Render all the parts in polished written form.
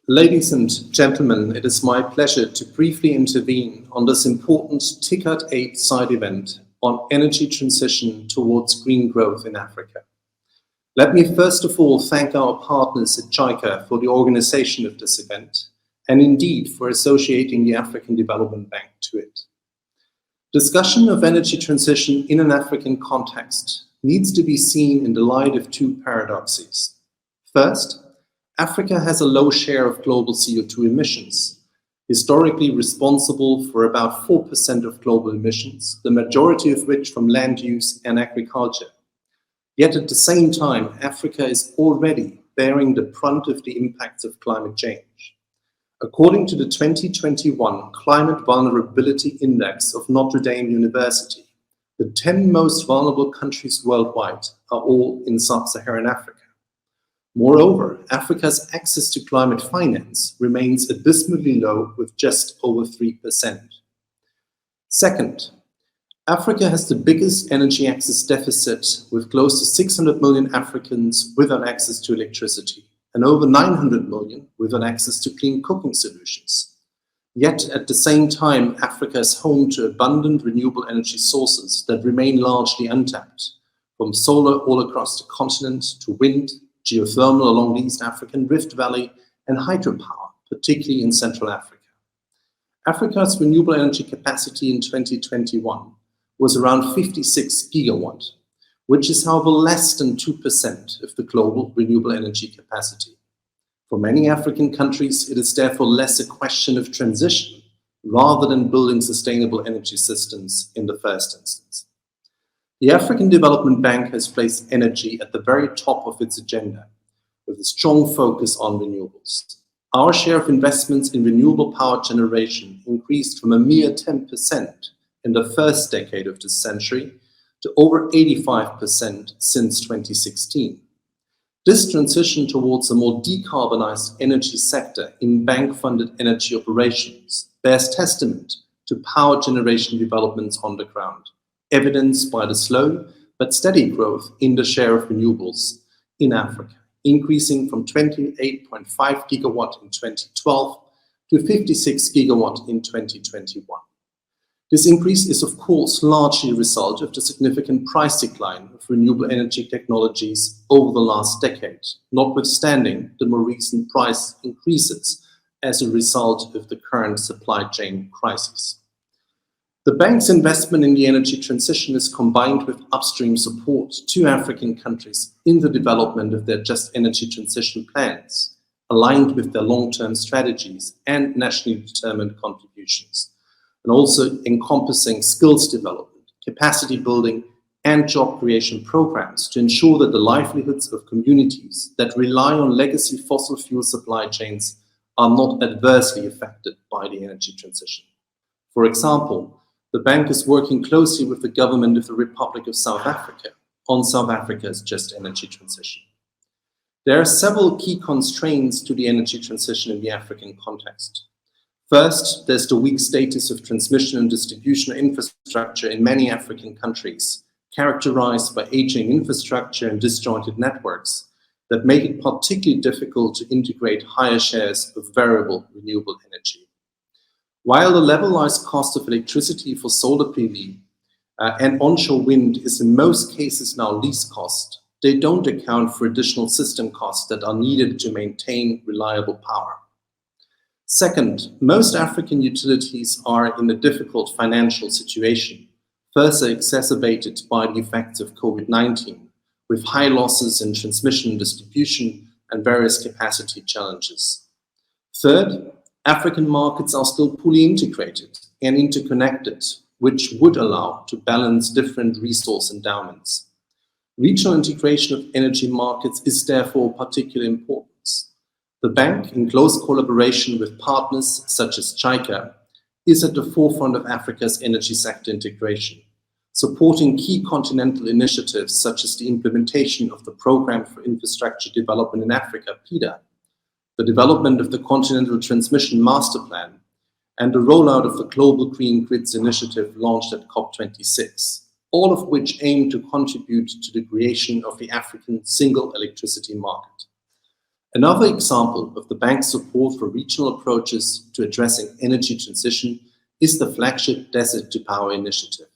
Ladies and gentlemen, it is my pleasure to briefly intervene on this important TICAD8 side event on energy transition towards green growth in Africa. Let me first of all thank our partners at JICA for the organization of this event and indeed for associating the African Development Bank to it. Discussion of energy transition in an African context needs to be seen in the light of two paradoxes. First, Africa has a low share of global CO2 emissions, historically responsible for about 4% of global emissions, the majority of which from land use and agriculture. Yet at the same time, Africa is already bearing the brunt of the impacts of climate change. According to the 2021 Climate Vulnerability Index of Notre Dame University, the 10 most vulnerable countries worldwide are all in sub-Saharan Africa. Moreover, Africa's access to climate finance remains abysmally low with just over 3%. Second, Africa has the biggest energy access deficit with close to 600 million Africans without access to electricity and over 900 million without access to clean cooking solutions. Yet at the same time, Africa is home to abundant renewable energy sources that remain largely untapped, from solar all across the continent to wind, geothermal along the East African Rift Valley, and hydropower, particularly in Central Africa. Africa's renewable energy capacity in 2021 was around 56 gigawatt, which is however less than 2% of the global renewable energy capacity. For many African countries, it is therefore less a question of transition rather than building sustainable energy systems in the first instance. The African Development Bank has placed energy at the very top of its agenda, with a strong focus on renewables. Our share of investments in renewable power generation increased from a mere 10% in the first decade of this century to over 85% since 2016. This transition towards a more decarbonized energy sector in bank-funded energy operations bears testament to power generation developments on the ground, evidenced by the slow but steady growth in the share of renewables in Africa, increasing from 28.5 gigawatt in 2012 to 56 gigawatt in 2021. This increase is of course largely a result of the significant price decline of renewable energy technologies over the last decade, notwithstanding the more recent price increases as a result of the current supply chain crisis. The bank's investment in the energy transition is combined with upstream support to African countries in the development of their just energy transition plans, aligned with their long-term strategies and nationally determined contributions, and also encompassing skills development, capacity building, and job creation programs to ensure that the livelihoods of communities that rely on legacy fossil fuel supply chains are not adversely affected by the energy transition. For example, the bank is working closely with the government of the Republic of South Africa on South Africa's just energy transition. There are several key constraints to the energy transition in the African context. First, there's the weak status of transmission and distribution infrastructure in many African countries, characterized by aging infrastructure and disjointed networks that make it particularly difficult to integrate higher shares of variable renewable energy. While the levelized cost of electricity for solar PV and onshore wind is in most cases now least cost, they don't account for additional system costs that are needed to maintain reliable power. Second, most African utilities are in a difficult financial situation, further exacerbated by the effects of COVID-19, with high losses in transmission and distribution and various capacity challenges. Third, African markets are still fully integrated and interconnected, which would allow to balance different resource endowments. Regional integration of energy markets is therefore of particular importance. The bank, in close collaboration with partners such as JICA, is at the forefront of Africa's energy sector integration, supporting key continental initiatives such as the implementation of the Programme for Infrastructure Development in Africa, PIDA, the development of the Continental Transmission Master Plan, and the rollout of the Global Green Grids Initiative launched at COP26, all of which aim to contribute to the creation of the African single electricity market. Another example of the bank's support for regional approaches to addressing energy transition is the flagship Desert to Power initiative.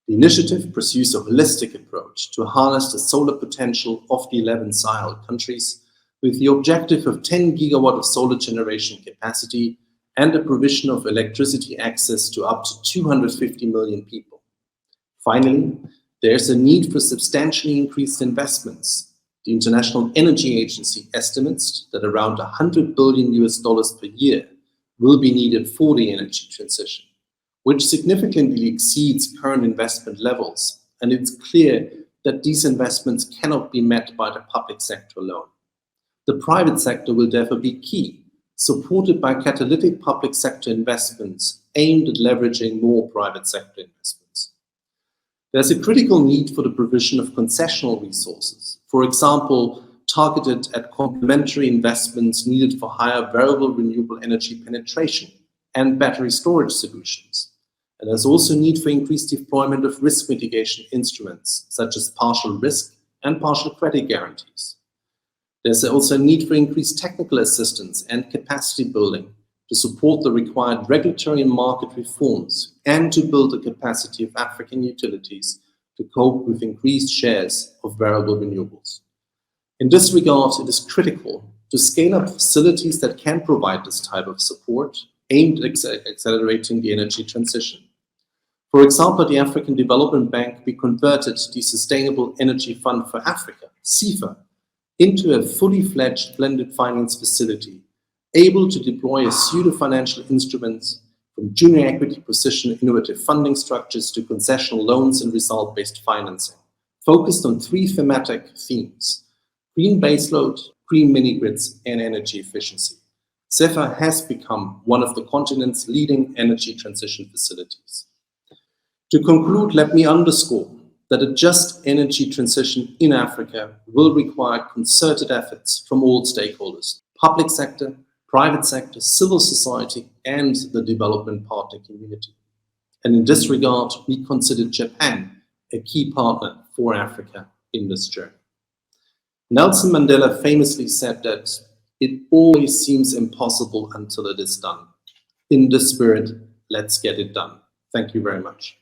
The initiative pursues a holistic approach to harness the solar potential of the 11 Sahel countries with the objective of 10 gigawatt of solar generation capacity and the provision of electricity access to up to 250 million people. Finally, there's a need for substantially increased investments. The International Energy Agency estimates that around $100 billion per year will be needed for the energy transition, which significantly exceeds current investment levels, and it's clear that these investments cannot be met by the public sector alone. The private sector will therefore be key, supported by catalytic public sector investments aimed at leveraging more private sector investments. There's a critical need for the provision of concessional resources, for example, targeted at complementary investments needed for higher variable renewable energy penetration and battery storage solutions. And there's also a need for increased deployment of risk mitigation instruments, such as partial risk and partial credit guarantees. There's also a need for increased technical assistance and capacity building to support the required regulatory and market reforms and to build the capacity of African utilities to cope with increased shares of variable renewables. In this regard, it is critical to scale up facilities that can provide this type of support aimed at accelerating the energy transition. For example, the African Development Bank, we converted the Sustainable Energy Fund for Africa, SEFA, into a fully fledged blended finance facility, able to deploy a suite of financial instruments from junior equity position innovative funding structures to concessional loans and result-based financing, focused on 3 thematic themes: green baseload, green mini-grids, and energy efficiency. SEFA has become one of the continent's leading energy transition facilities. To conclude, let me underscore that a just energy transition in Africa will require concerted efforts from all stakeholders: public sector, private sector, civil society, and the development partner community. And in this regard, we consider Japan a key partner for Africa in this journey. Nelson Mandela famously said that it always seems impossible until it is done. In this spirit, let's get it done. Thank you very much.